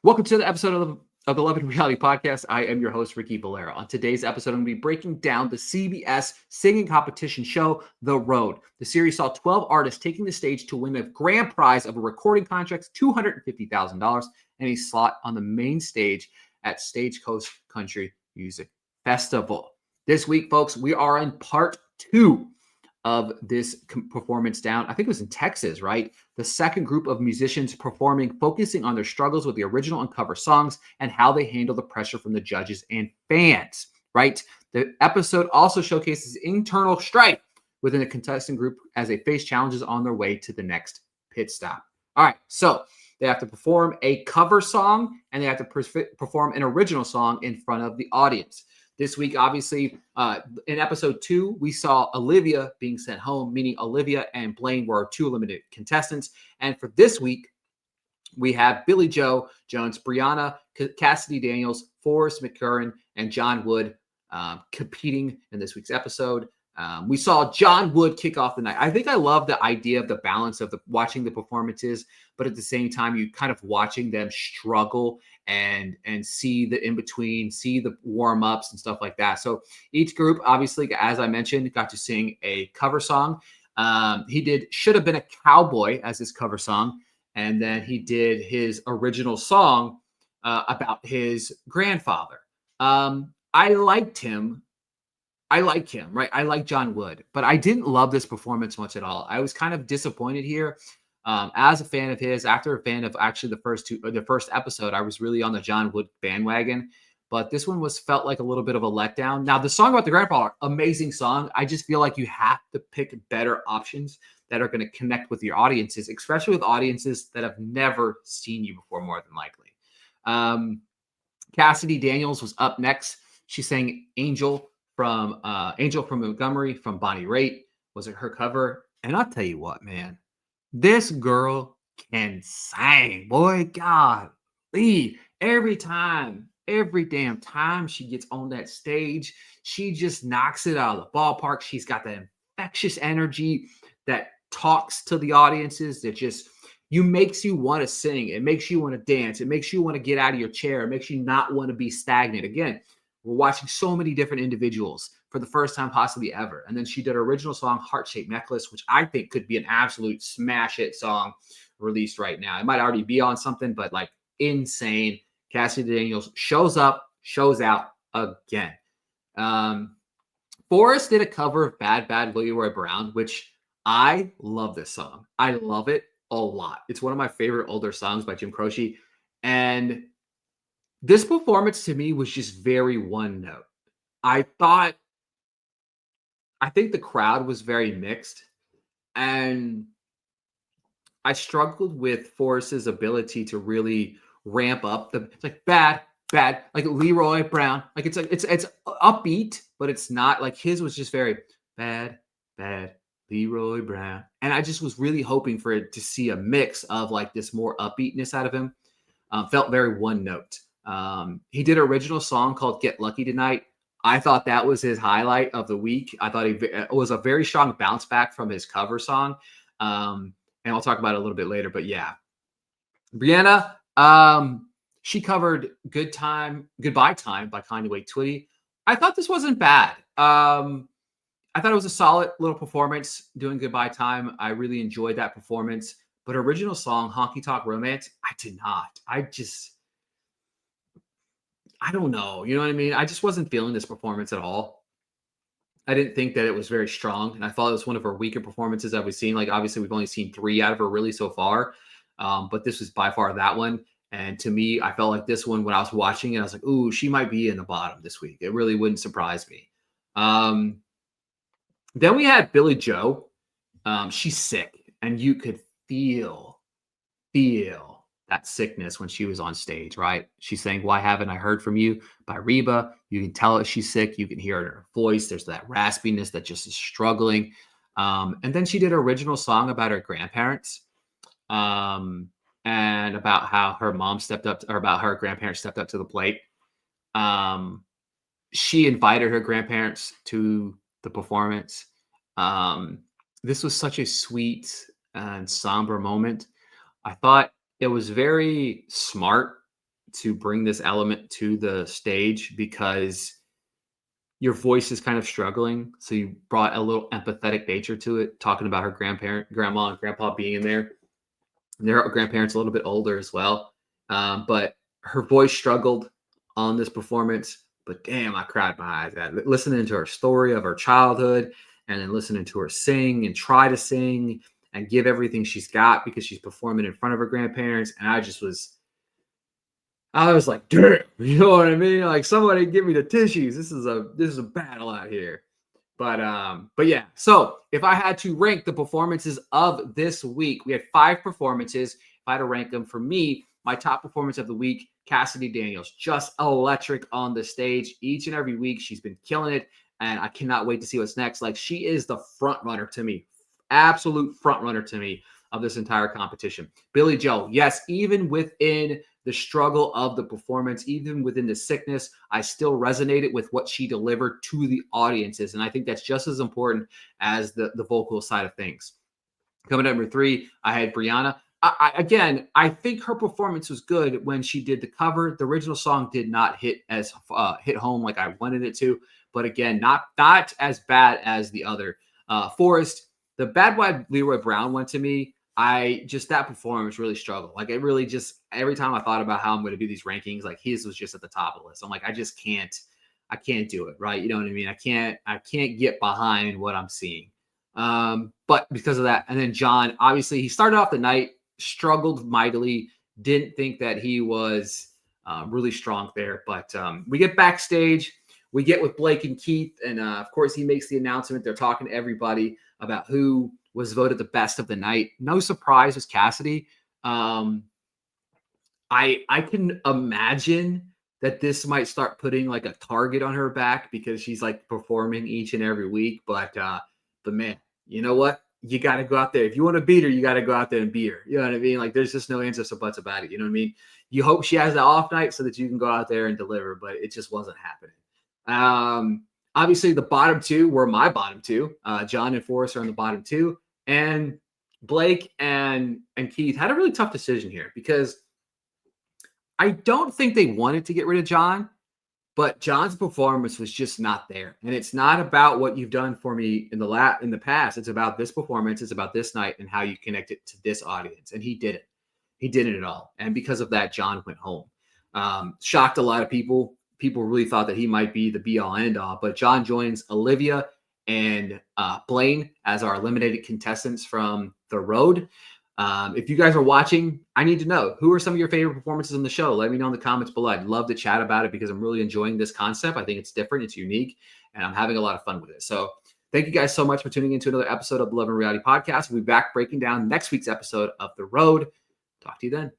Welcome to the episode of the Love and Reality Podcast. I am your host, Ricky Valera. On today's episode, I'm going to be breaking down the CBS singing competition show, The Road. The series saw 12 artists taking the stage to win a grand prize of a recording contract, $250,000, and a slot on the main stage at Stagecoach Country Music Festival. This week, folks, we are in part 2 of this performance down. I think it was in Texas, right? The second group of musicians performing, focusing on their struggles with the original and cover songs and how they handle the pressure from the judges and fans, right? The episode also showcases internal strife within the contestant group as they face challenges on their way to the next pit stop. All right, so they have to perform a cover song and they have to perform an original song in front of the audience. This week, obviously, in episode 2, we saw Olivia being sent home, meaning Olivia and Blaine were our 2 eliminated contestants. And for this week, we have Billy Joe Jones, Brianna, Cassidy Daniels, Forrest McCurran, and John Wood competing in this week's episode. We saw John Wood kick off the night. I think I love the idea of the balance of watching the performances, but at the same time, you kind of watching them struggle and see the in-between, see the warm-ups and stuff like that. So each group, obviously, as I mentioned, got to sing a cover song. He did Should Have Been a Cowboy as his cover song. And then he did his original song about his grandfather. I liked him. Right? I like John Wood, but I didn't love this performance much at all. I was kind of disappointed here. As a fan of his, after a fan of actually the first episode, I was really on the John Wood bandwagon, but this one felt like a little bit of a letdown. Now, the song about the grandfather, amazing song. I just feel like you have to pick better options that are going to connect with your audiences, especially with audiences that have never seen you before, more than likely. Cassidy Daniels was up next. She sang Angel from Montgomery from Bonnie Raitt was her cover. And I'll tell you what, man, this girl can sing, boy. God, every damn time she gets on that stage, she just knocks it out of the ballpark. She's got that infectious energy that talks to the audiences that just makes you want to sing. It makes you want to dance. It makes you want to get out of your chair. It makes you not want to be stagnant. Again, we're watching so many different individuals for the first time possibly ever. And then she did her original song, Heart-Shaped Necklace, which I think could be an absolute smash hit song released right now. It might already be on something, but like insane. Cassidy Daniels shows up, shows out again. Forrest did a cover of Bad Bad Leroy Brown, which I love this song. I love it a lot. It's one of my favorite older songs by Jim Croce. And this performance to me was just very one note. I think the crowd was very mixed, and I struggled with Forrest's ability to really ramp up it's like bad, like Leroy Brown. Like it's upbeat, but it's not like his was just very bad, Leroy Brown. And I just was really hoping for it to see a mix of like this more upbeatness out of him. Felt very one note. He did an original song called Get Lucky Tonight. I thought that was his highlight of the week. I thought it was a very strong bounce back from his cover song. And I'll talk about it a little bit later, but yeah. Brianna, she covered Goodbye Time by Conway Twitty. I thought this wasn't bad. I thought it was a solid little performance doing Goodbye Time. I really enjoyed that performance. But original song, Honky Tonk Romance, I did not. I don't know. You know what I mean? I just wasn't feeling this performance at all. I didn't think that it was very strong. And I thought it was one of her weaker performances that we've seen. Like, obviously, we've only seen 3 out of her really so far. But this was by far that one. And to me, I felt like this one, when I was watching it, I was like, ooh, she might be in the bottom this week. It really wouldn't surprise me. Then we had Billy Joe. She's sick. And you could feel that sickness when she was on stage, right? She's saying, Why Haven't I Heard From You by Reba. You can tell that she's sick. You can hear it in her voice. There's that raspiness that just is struggling. And then she did an original song about her grandparents and about how her mom stepped up, or about her grandparents stepped up to the plate. She invited her grandparents to the performance. This was such a sweet and somber moment. I thought it was very smart to bring this element to the stage because your voice is kind of struggling. So you brought a little empathetic nature to it, talking about her grandma and grandpa being in there. Their grandparents a little bit older as well. But her voice struggled on this performance. But damn, I cried my eyes out listening to her story of her childhood and then listening to her sing and try to sing and give everything she's got because she's performing in front of her grandparents. And I was like, damn, you know what I mean? Like somebody give me the tissues. This is a battle out here. But yeah. So if I had to rank the performances of this week, we had 5 performances. If I had to rank them for me, my top performance of the week, Cassidy Daniels, just electric on the stage each and every week. She's been killing it, and I cannot wait to see what's next. Like she is the front runner to me, absolute front runner to me of this entire competition. Billy Joe, yes, even within the struggle of the performance, even within the sickness, I still resonated with what she delivered to the audiences. And I think that's just as important as the vocal side of things. Coming at number 3, I had Brianna. I think her performance was good when she did the cover. The original song did not hit home like I wanted it to. But again, not as bad as the other. Forrest, the Bad Boy Leroy Brown one to me, that performance really struggled. Like it really just every time I thought about how I'm going to do these rankings, like his was just at the top of the list. I'm like, I can't do it. Right. You know what I mean? I can't get behind what I'm seeing. But because of that, and then John, obviously he started off the night, struggled mightily, didn't think that he was really strong there. But we get backstage, we get with Blake and Keith, and of course he makes the announcement. They're talking to everybody about who was voted the best of the night. No surprise was Cassidy. I can imagine that this might start putting like a target on her back because she's like performing each and every week. But man, you know what? You got to go out there. If you want to beat her, you got to go out there and beat her. You know what I mean? Like there's just no ands or buts about it. You know what I mean? You hope she has the off night so that you can go out there and deliver, but it just wasn't happening. Obviously, the bottom 2 were my bottom 2. John and Forrest are on the bottom 2. And Blake and Keith had a really tough decision here because I don't think they wanted to get rid of John, but John's performance was just not there. And it's not about what you've done for me in the past. It's about this performance. It's about this night and how you connect it to this audience. And he did it. He did it all. And because of that, John went home. Shocked a lot of people. People really thought that he might be the be-all, end-all. But John joins Olivia and Blaine as our eliminated contestants from The Road. If you guys are watching, I need to know, who are some of your favorite performances on the show? Let me know in the comments below. I'd love to chat about it because I'm really enjoying this concept. I think it's different, it's unique, and I'm having a lot of fun with it. So thank you guys so much for tuning into another episode of the Love and Reality Podcast. We'll be back breaking down next week's episode of The Road. Talk to you then.